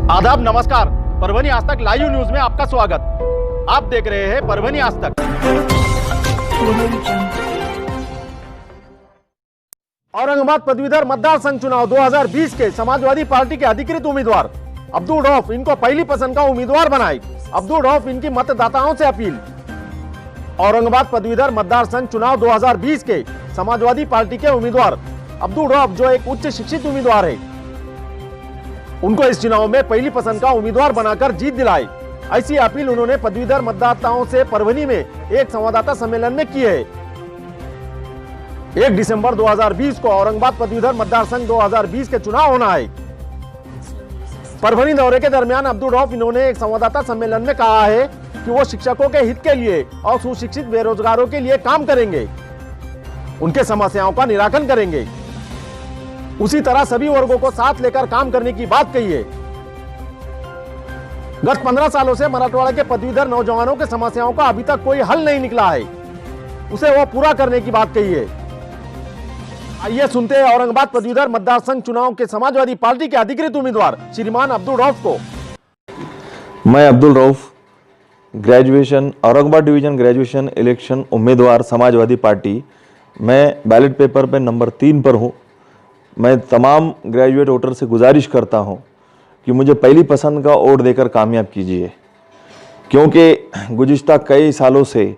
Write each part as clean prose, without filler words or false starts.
आदाब, नमस्कार। परभनी आज तक लाइव न्यूज में आपका स्वागत। आप देख रहे हैं परभनी आज तक। औरंगाबाद पदवीधर मतदार संघ चुनाव 2020 के समाजवादी पार्टी के अधिकृत उम्मीदवार अब्दुल रऊफ इनको पहली पसंद का उम्मीदवार बनाए। अब्दुल रऊफ इनकी मतदाताओं से अपील। औरंगाबाद पदवीधर मतदार संघ चुनाव 2020 के समाजवादी पार्टी के उम्मीदवार अब्दुल रऊफ जो एक उच्च शिक्षित उम्मीदवार है, उनको इस चुनाव में पहली पसंद का उम्मीदवार बनाकर जीत दिलाए। ऐसी अपील उन्होंने पदवीधर मतदाताओं से परभनी में एक संवाददाता सम्मेलन में की है। 1 दिसंबर 2020 को औरंगाबाद पदवीधर मतदार संघ 2020 के चुनाव होना है। परभनी दौरे के दरमियान अब्दुल रऊफ इन्होंने एक संवाददाता सम्मेलन में कहा है कि वो शिक्षकों के हित के लिए और सुशिक्षित बेरोजगारों के लिए काम करेंगे, उनके समस्याओं का निराकरण करेंगे। उसी तरह सभी वर्गों को साथ लेकर काम करने की बात कही है। गत 15 सालों से मराठवाड़ा के पदवीधर नौजवानों के समस्याओं का अभी तक कोई हल नहीं निकला है, उसे वो पूरा करने की बात कही है। आइए सुनते हैं औरंगाबाद पदवीधर मतदार संघ चुनाव के समाजवादी पार्टी के अधिकृत उम्मीदवार श्रीमान अब्दुल रऊफ को। मैं Abdul Rauf, graduation Aurangabad division graduation election उम्मीदवार समाजवादी पार्टी। मैं बैलेट पेपर पे नंबर 3 पर हूँ। मैं तमाम ग्रेजुएट वोटर से गुजारिश करता हूं कि मुझे पहली पसंद का वोट देकर कामयाब कीजिए, क्योंकि गुज़िश्ता कई सालों से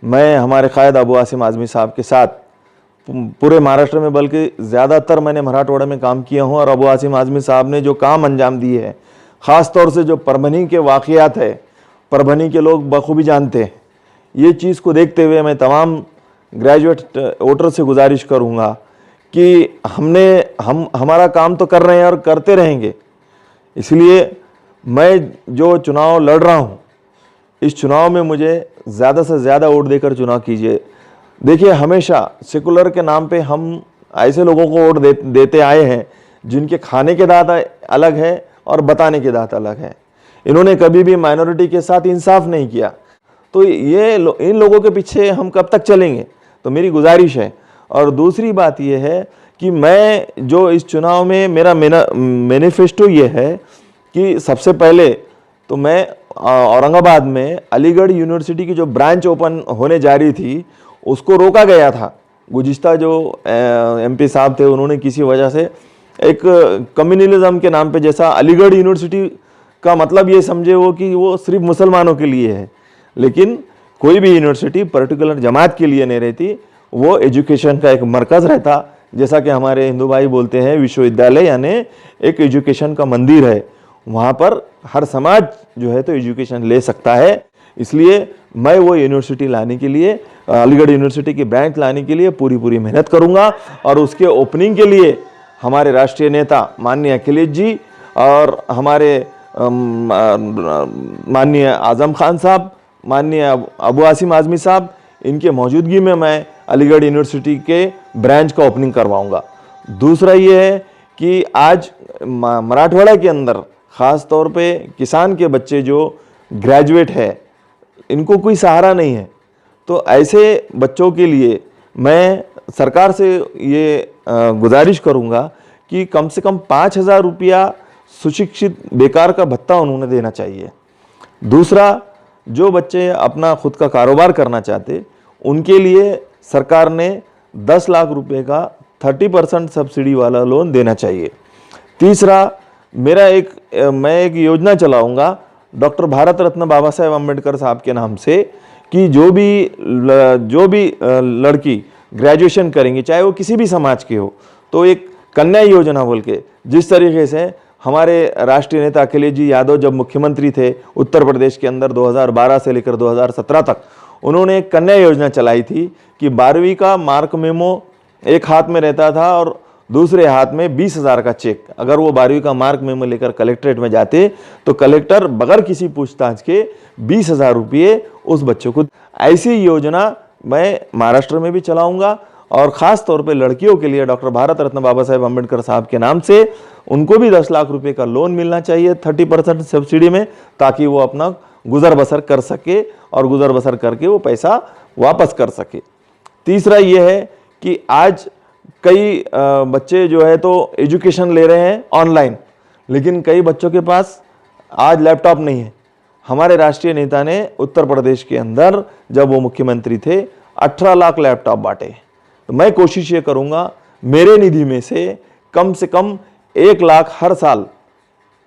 मैं हमारे कायद अबू आसिम आज़मी साहब के साथ पूरे महाराष्ट्र में, बल्कि ज़्यादातर मैंने मराठवाड़ा में काम किया हूं। और अबू आसिम आज़मी साहब ने जो काम अंजाम दिए हैं, ख़ास तौर से जो परभनी के वाक़यात है, परभनी के लोग बखूबी जानते हैं। ये चीज़ को देखते हुए मैं तमाम ग्रेजुएट वोटर से गुजारिश करूँगा कि हमारा काम तो कर रहे हैं और करते रहेंगे। इसलिए मैं जो चुनाव लड़ रहा हूं, इस चुनाव में मुझे ज़्यादा से ज़्यादा वोट देकर चुनाव कीजिए। देखिए, हमेशा सेकुलर के नाम पे हम ऐसे लोगों को वोट देते आए हैं जिनके खाने के दांत अलग है और बताने के दांत अलग है। इन्होंने कभी भी माइनॉरिटी के साथ इंसाफ नहीं किया। तो इन लोगों के पीछे हम कब तक चलेंगे? तो मेरी गुजारिश है। और दूसरी बात यह है कि मैं जो इस चुनाव में मेरा मैनिफेस्टो ये है कि सबसे पहले तो मैं औरंगाबाद में अलीगढ़ यूनिवर्सिटी की जो ब्रांच ओपन होने जा रही थी, उसको रोका गया था। गुज़िश्ता जो एमपी साहब थे, उन्होंने किसी वजह से एक कम्युनलिज्म के नाम पे, जैसा अलीगढ़ यूनिवर्सिटी का मतलब ये समझे वो कि वो सिर्फ मुसलमानों के लिए है, लेकिन कोई भी यूनिवर्सिटी पर्टिकुलर जमात के लिए नहीं रहती। वो एजुकेशन का एक मरकज़ रहता, जैसा कि हमारे हिंदू भाई बोलते हैं विश्वविद्यालय, यानी एक एजुकेशन का मंदिर है। वहाँ पर हर समाज जो है तो एजुकेशन ले सकता है। इसलिए मैं वो यूनिवर्सिटी लाने के लिए, अलीगढ़ यूनिवर्सिटी की ब्रांच लाने के लिए पूरी मेहनत करूँगा। और उसके ओपनिंग के लिए हमारे राष्ट्रीय नेता माननीय अखिलेश जी और हमारे माननीय आज़म खान साहब, माननीय अबू आसिम आज़मी साहब, इनके मौजूदगी में मैं अलीगढ़ यूनिवर्सिटी के ब्रांच का ओपनिंग करवाऊंगा। दूसरा ये है कि आज मराठवाड़ा के अंदर ख़ास तौर पे किसान के बच्चे जो ग्रेजुएट है, इनको कोई सहारा नहीं है। तो ऐसे बच्चों के लिए मैं सरकार से ये गुजारिश करूंगा कि कम से कम 5,000 रुपया सुशिक्षित बेकार का भत्ता उन्होंने देना चाहिए। दूसरा, जो बच्चे अपना खुद का कारोबार करना चाहते, उनके लिए सरकार ने 10 लाख रुपए का 30% सब्सिडी वाला लोन देना चाहिए। तीसरा, मैं एक योजना चलाऊंगा डॉक्टर भारत रत्न बाबा साहेब अम्बेडकर साहब के नाम से, कि जो भी लड़की ग्रेजुएशन करेंगी, चाहे वो किसी भी समाज की हो, तो एक कन्या योजना बोल के, जिस तरीके से हमारे राष्ट्रीय नेता अखिलेश जी यादव जब मुख्यमंत्री थे उत्तर प्रदेश के अंदर 2012 से लेकर 2017 तक, उन्होंने एक कन्या योजना चलाई थी कि 12वीं का मार्क मेमो एक हाथ में रहता था और दूसरे हाथ में 20,000 का चेक। अगर वो 12वीं का मार्क मेमो लेकर कलेक्ट्रेट में जाते तो कलेक्टर बगैर किसी पूछताछ के 20,000 रुपये उस बच्चों को। ऐसी योजना मैं महाराष्ट्र में भी चलाऊंगा और ख़ास तौर पे लड़कियों के लिए डॉक्टर भारत रत्न बाबा साहेब अम्बेडकर साहब के नाम से उनको भी 10 लाख रुपए का लोन मिलना चाहिए 30% सब्सिडी में, ताकि वो अपना गुजर बसर कर सके और गुजर बसर करके वो पैसा वापस कर सके। तीसरा ये है कि आज कई बच्चे जो है तो एजुकेशन ले रहे हैं ऑनलाइन, लेकिन कई बच्चों के पास आज लैपटॉप नहीं है। हमारे राष्ट्रीय नेता ने उत्तर प्रदेश के अंदर जब वो मुख्यमंत्री थे 18 लाख लैपटॉप बांटे। तो मैं कोशिश ये करूंगा मेरे निधि में से कम 1 लाख हर साल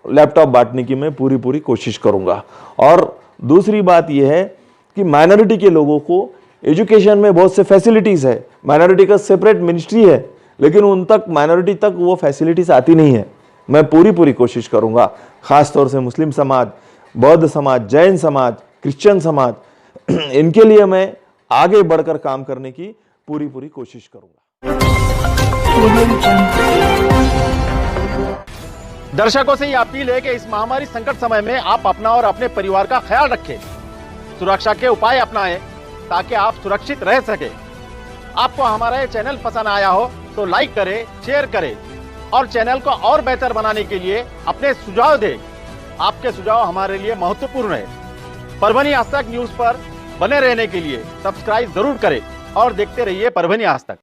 लैपटॉप बांटने की मैं पूरी कोशिश करूंगा। और दूसरी बात यह है कि माइनॉरिटी के लोगों को एजुकेशन में बहुत से फैसिलिटीज़ है, माइनॉरिटी का सेपरेट मिनिस्ट्री है, लेकिन उन तक माइनॉरिटी तक वो फैसिलिटीज़ आती नहीं है। मैं पूरी कोशिश करूंगा, ख़ास तौर से मुस्लिम समाज, बौद्ध समाज, जैन समाज, क्रिश्चियन समाज, इनके लिए मैं आगे बढ़कर काम करने की पूरी कोशिश करूंगा। दर्शकों से ये अपील है कि इस महामारी संकट समय में आप अपना और अपने परिवार का ख्याल रखें, सुरक्षा के उपाय अपनाएं ताकि आप सुरक्षित रह सके। आपको हमारा ये चैनल पसंद आया हो तो लाइक करें, शेयर करें और चैनल को और बेहतर बनाने के लिए अपने सुझाव दें। आपके सुझाव हमारे लिए महत्वपूर्ण है। परभनी आज तक न्यूज पर बने रहने के लिए सब्सक्राइब जरूर करें और देखते रहिए परभनी आज तक।